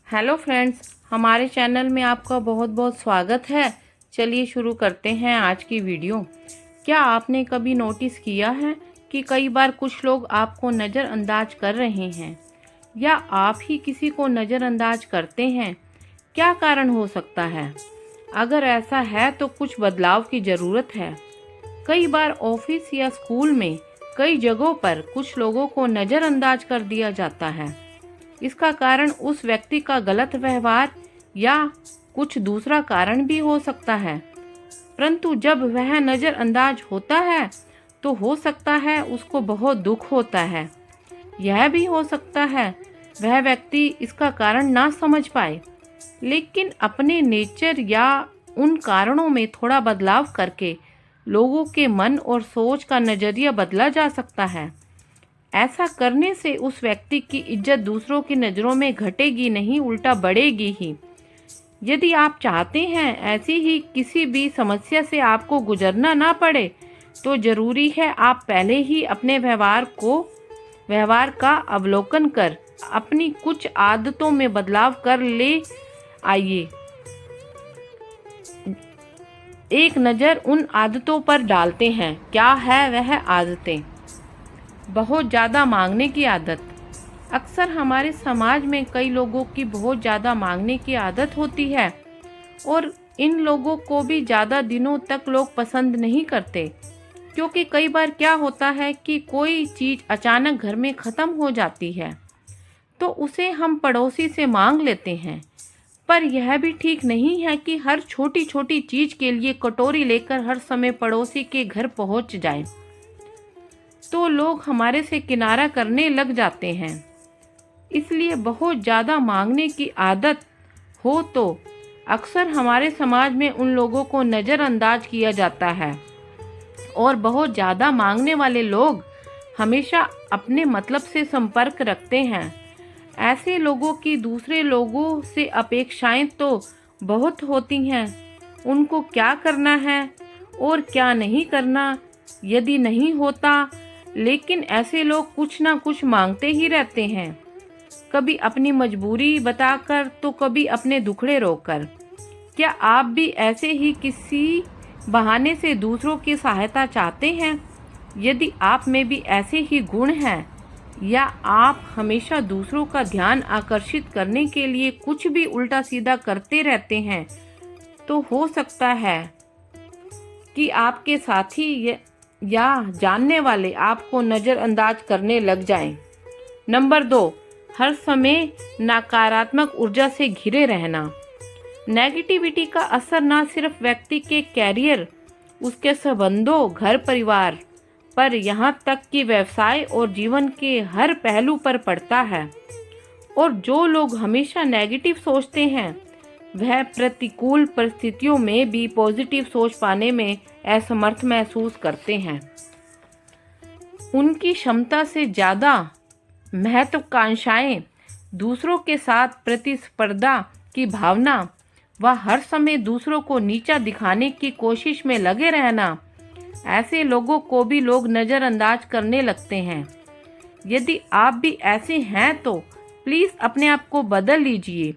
Hello friends, हमारे channel में आपका बहुत बहुत स्वागत है। चलिए शुरू करते हैं आज की वीडियो। क्या आपने कभी नोटिस किया है कि कई बार कुछ लोग आपको नज़रअंदाज कर रहे हैं या आप ही किसी को नज़रअंदाज करते हैं? क्या कारण हो सकता है? अगर ऐसा है तो कुछ बदलाव की ज़रूरत है। कई बार ऑफिस या स्कूल में कई जगहों पर कुछ लोगों को नज़रअंदाज कर दिया जाता है। इसका कारण उस व्यक्ति का गलत व्यवहार या कुछ दूसरा कारण भी हो सकता है। परंतु जब वह नज़रअंदाज होता है तो हो सकता है उसको बहुत दुख होता है। यह भी हो सकता है वह व्यक्ति इसका कारण ना समझ पाए, लेकिन अपने नेचर या उन कारणों में थोड़ा बदलाव करके लोगों के मन और सोच का नज़रिया बदला जा सकता है। ऐसा करने से उस व्यक्ति की इज्जत दूसरों की नज़रों में घटेगी नहीं, उल्टा बढ़ेगी ही। यदि आप चाहते हैं ऐसी ही किसी भी समस्या से आपको गुजरना ना पड़े, तो ज़रूरी है आप पहले ही अपने व्यवहार का अवलोकन कर अपनी कुछ आदतों में बदलाव कर ले आइए। एक नज़र उन आदतों पर डालते हैं। क्या है वह आदतें? बहुत ज़्यादा मांगने की आदत। अक्सर हमारे समाज में कई लोगों की बहुत ज़्यादा मांगने की आदत होती है और इन लोगों को भी ज़्यादा दिनों तक लोग पसंद नहीं करते, क्योंकि कई बार क्या होता है कि कोई चीज़ अचानक घर में ख़त्म हो जाती है तो उसे हम पड़ोसी से मांग लेते हैं। पर यह भी ठीक नहीं है कि हर छोटी छोटी चीज़ के लिए कटोरी लेकर हर समय पड़ोसी के घर पहुंच जाएं। तो लोग हमारे से किनारा करने लग जाते हैं। इसलिए बहुत ज़्यादा मांगने की आदत हो तो अक्सर हमारे समाज में उन लोगों को नज़रअंदाज किया जाता है और बहुत ज़्यादा मांगने वाले लोग हमेशा अपने मतलब से संपर्क रखते हैं। ऐसे लोगों की दूसरे लोगों से अपेक्षाएं तो बहुत होती हैं। उनको क्या करना है और क्या नहीं करना यदि नहीं होता, लेकिन ऐसे लोग कुछ ना कुछ मांगते ही रहते हैं, कभी अपनी मजबूरी बताकर तो कभी अपने दुखड़े रोककर। क्या आप भी ऐसे ही किसी बहाने से दूसरों की सहायता चाहते हैं? यदि आप में भी ऐसे ही गुण हैं या आप हमेशा दूसरों का ध्यान आकर्षित करने के लिए कुछ भी उल्टा सीधा करते रहते हैं, तो हो सकता है कि आपके साथी या जानने वाले आपको नज़रअंदाज करने लग जाएं। नंबर 2, हर समय नकारात्मक ऊर्जा से घिरे रहना। नेगेटिविटी का असर न सिर्फ व्यक्ति के कैरियर, उसके संबंधों, घर परिवार पर, यहाँ तक कि व्यवसाय और जीवन के हर पहलू पर पड़ता है। और जो लोग हमेशा नेगेटिव सोचते हैं वह प्रतिकूल परिस्थितियों में भी पॉजिटिव सोच पाने में असमर्थ महसूस करते हैं। उनकी क्षमता से ज़्यादा महत्वाकांक्षाएं, दूसरों के साथ प्रतिस्पर्धा की भावना व हर समय दूसरों को नीचा दिखाने की कोशिश में लगे रहना, ऐसे लोगों को भी लोग नज़रअंदाज करने लगते हैं। यदि आप भी ऐसे हैं तो प्लीज़ अपने आप को बदल लीजिए।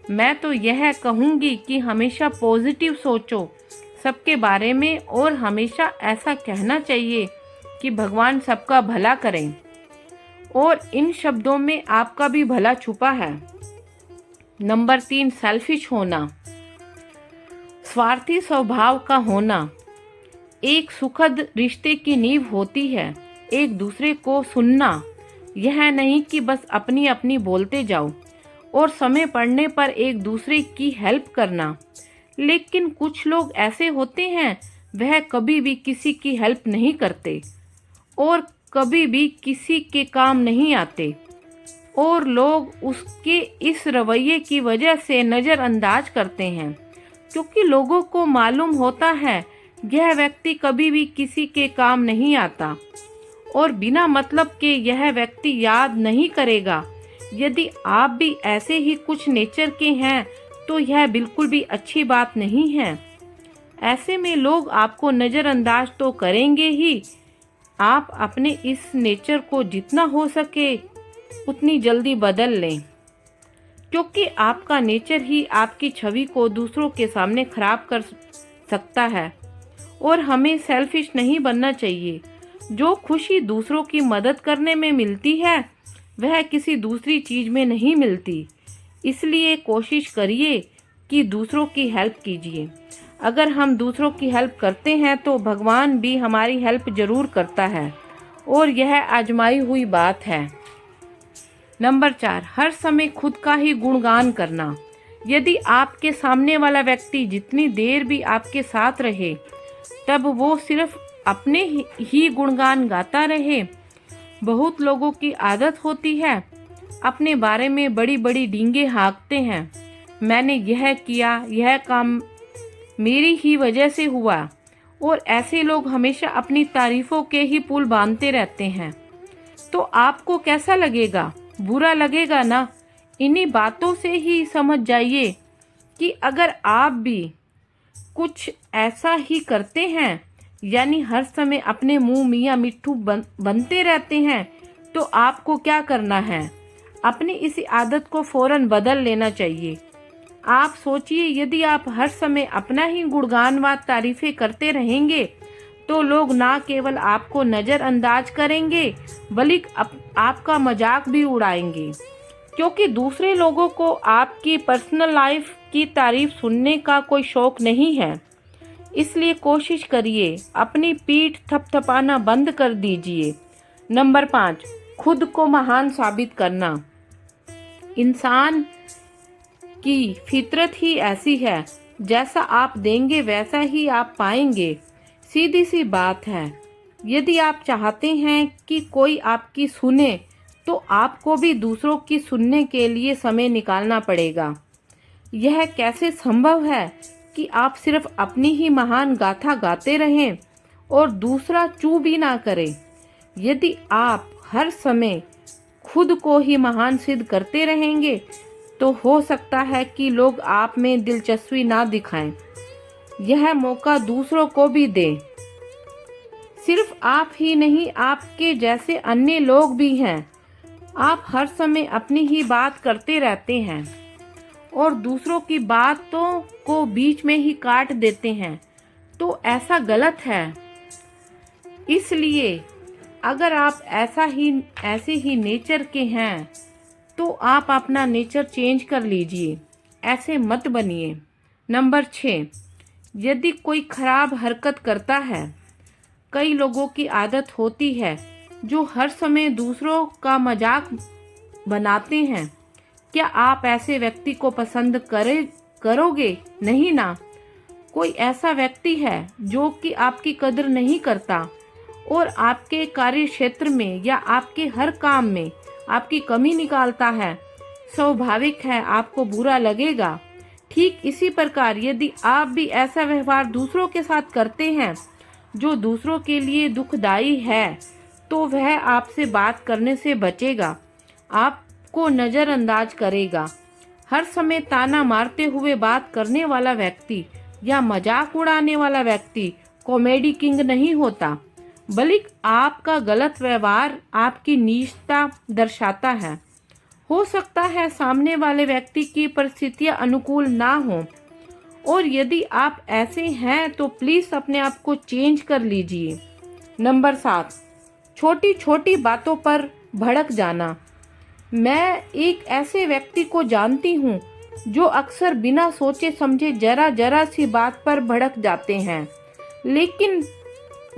मैं तो यह कहूँगी कि हमेशा पॉजिटिव सोचो सबके बारे में और हमेशा ऐसा कहना चाहिए कि भगवान सबका भला करें, और इन शब्दों में आपका भी भला छुपा है। नंबर 3, सेल्फिश होना, स्वार्थी स्वभाव का होना। एक सुखद रिश्ते की नींव होती है एक दूसरे को सुनना, यह नहीं कि बस अपनी अपनी बोलते जाओ और समय पड़ने पर एक दूसरे की हेल्प करना। लेकिन कुछ लोग ऐसे होते हैं वह कभी भी किसी की हेल्प नहीं करते और कभी भी किसी के काम नहीं आते, और लोग उसके इस रवैये की वजह से नज़रअंदाज करते हैं, क्योंकि लोगों को मालूम होता है यह व्यक्ति कभी भी किसी के काम नहीं आता और बिना मतलब के यह व्यक्ति याद नहीं करेगा। यदि आप भी ऐसे ही कुछ नेचर के हैं तो यह बिल्कुल भी अच्छी बात नहीं है। ऐसे में लोग आपको नज़रअंदाज तो करेंगे ही। आप अपने इस नेचर को जितना हो सके उतनी जल्दी बदल लें। क्योंकि आपका नेचर ही आपकी छवि को दूसरों के सामने खराब कर सकता है। और हमें सेल्फिश नहीं बनना चाहिए। जो खुशी दूसरों की मदद करने में मिलती है वह किसी दूसरी चीज़ में नहीं मिलती। इसलिए कोशिश करिए कि दूसरों की हेल्प कीजिए। अगर हम दूसरों की हेल्प करते हैं तो भगवान भी हमारी हेल्प ज़रूर करता है, और यह आजमाई हुई बात है। नंबर 4, हर समय खुद का ही गुणगान करना। यदि आपके सामने वाला व्यक्ति जितनी देर भी आपके साथ रहे तब वो सिर्फ अपने ही गुणगान गाता रहे। बहुत लोगों की आदत होती है, अपने बारे में बड़ी बड़ी डींगे हाँकते हैं। मैंने यह किया, यह काम मेरी ही वजह से हुआ, और ऐसे लोग हमेशा अपनी तारीफों के ही पुल बांधते रहते हैं। तो आपको कैसा लगेगा? बुरा लगेगा ना। इन्हीं बातों से ही समझ जाइए कि अगर आप भी कुछ ऐसा ही करते हैं, यानी हर समय अपने मुंह मियाँ मिट्ठू बनते रहते हैं, तो आपको क्या करना है? अपनी इसी आदत को फौरन बदल लेना चाहिए। आप सोचिए, यदि आप हर समय अपना ही गुणगान व तारीफें करते रहेंगे तो लोग ना केवल आपको नज़रअंदाज करेंगे बल्कि आपका मजाक भी उड़ाएंगे, क्योंकि दूसरे लोगों को आपकी पर्सनल लाइफ की तारीफ सुनने का कोई शौक नहीं है। इसलिए कोशिश करिए अपनी पीठ थपथपाना बंद कर दीजिए। नंबर 5, खुद को महान साबित करना। इंसान की फितरत ही ऐसी है, जैसा आप देंगे वैसा ही आप पाएंगे। सीधी सी बात है। यदि आप चाहते हैं कि कोई आपकी सुने तो आपको भी दूसरों की सुनने के लिए समय निकालना पड़ेगा। यह कैसे संभव है कि आप सिर्फ अपनी ही महान गाथा गाते रहें और दूसरा चू भी ना करे? यदि आप हर समय खुद को ही महान सिद्ध करते रहेंगे तो हो सकता है कि लोग आप में दिलचस्पी ना दिखाएं। यह मौका दूसरों को भी दें। सिर्फ आप ही नहीं, आपके जैसे अन्य लोग भी हैं। आप हर समय अपनी ही बात करते रहते हैं और दूसरों की बातों को बीच में ही काट देते हैं, तो ऐसा गलत है। इसलिए अगर आप ऐसे ही नेचर के हैं तो आप अपना नेचर चेंज कर लीजिए, ऐसे मत बनिए। नंबर 6, यदि कोई खराब हरकत करता है, कई लोगों की आदत होती है जो हर समय दूसरों का मजाक बनाते हैं। क्या आप ऐसे व्यक्ति को पसंद करोगे? नहीं ना। कोई ऐसा व्यक्ति है जो कि आपकी कदर नहीं करता और आपके कार्य क्षेत्र में या आपके हर काम में आपकी कमी निकालता है। स्वाभाविक है आपको बुरा लगेगा। ठीक इसी प्रकार यदि आप भी ऐसा व्यवहार दूसरों के साथ करते हैं जो दूसरों के लिए दुखदाई है, तो वह आपसे बात करने से बचेगा, आपको नज़रअंदाज करेगा। हर समय ताना मारते हुए बात करने वाला व्यक्ति या मजाक उड़ाने वाला व्यक्ति कॉमेडी किंग नहीं होता, बल्कि आपका गलत व्यवहार आपकी नीचता दर्शाता है। हो सकता है सामने वाले व्यक्ति की परिस्थितियां अनुकूल ना हो, और यदि आप ऐसे हैं तो प्लीज़ अपने आप को चेंज कर लीजिए। नंबर 7, छोटी छोटी बातों पर भड़क जाना। मैं एक ऐसे व्यक्ति को जानती हूँ जो अक्सर बिना सोचे समझे जरा सी बात पर भड़क जाते हैं, लेकिन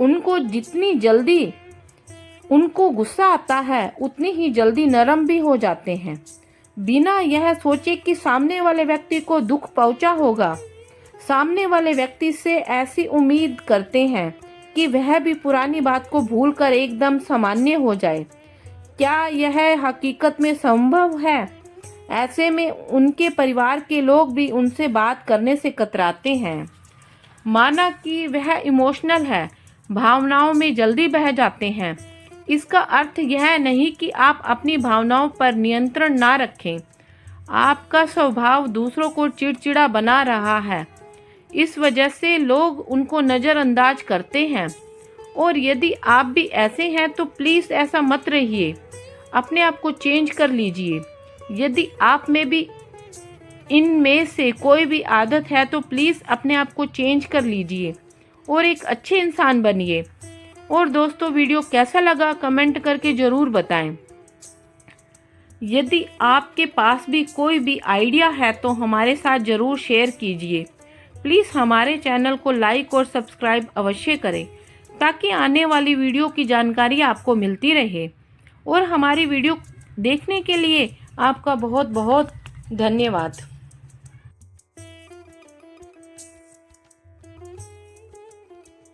जितनी जल्दी उनको गुस्सा आता है उतनी ही जल्दी नरम भी हो जाते हैं, बिना यह सोचे कि सामने वाले व्यक्ति को दुख पहुंचा होगा। सामने वाले व्यक्ति से ऐसी उम्मीद करते हैं कि वह भी पुरानी बात को भूलकर एकदम सामान्य हो जाए। क्या यह हकीकत में संभव है? ऐसे में उनके परिवार के लोग भी उनसे बात करने से कतराते हैं, माना कि वह इमोशनल है, भावनाओं में जल्दी बह जाते हैं। इसका अर्थ यह नहीं कि आप अपनी भावनाओं पर नियंत्रण ना रखें। आपका स्वभाव दूसरों को चिड़चिड़ा बना रहा है, इस वजह से लोग उनको नज़रअंदाज करते हैं। और यदि आप भी ऐसे हैं तो प्लीज़ ऐसा मत रहिए, अपने आप को चेंज कर लीजिए। यदि आप में भी इनमें से कोई भी आदत है तो प्लीज़ अपने आप को चेंज कर लीजिए और एक अच्छे इंसान बनिए। और दोस्तों, वीडियो कैसा लगा कमेंट करके ज़रूर बताएं। यदि आपके पास भी कोई भी आइडिया है तो हमारे साथ ज़रूर शेयर कीजिए। प्लीज़ हमारे चैनल को लाइक और सब्सक्राइब अवश्य करें ताकि आने वाली वीडियो की जानकारी आपको मिलती रहे। और हमारी वीडियो देखने के लिए आपका बहुत बहुत धन्यवाद।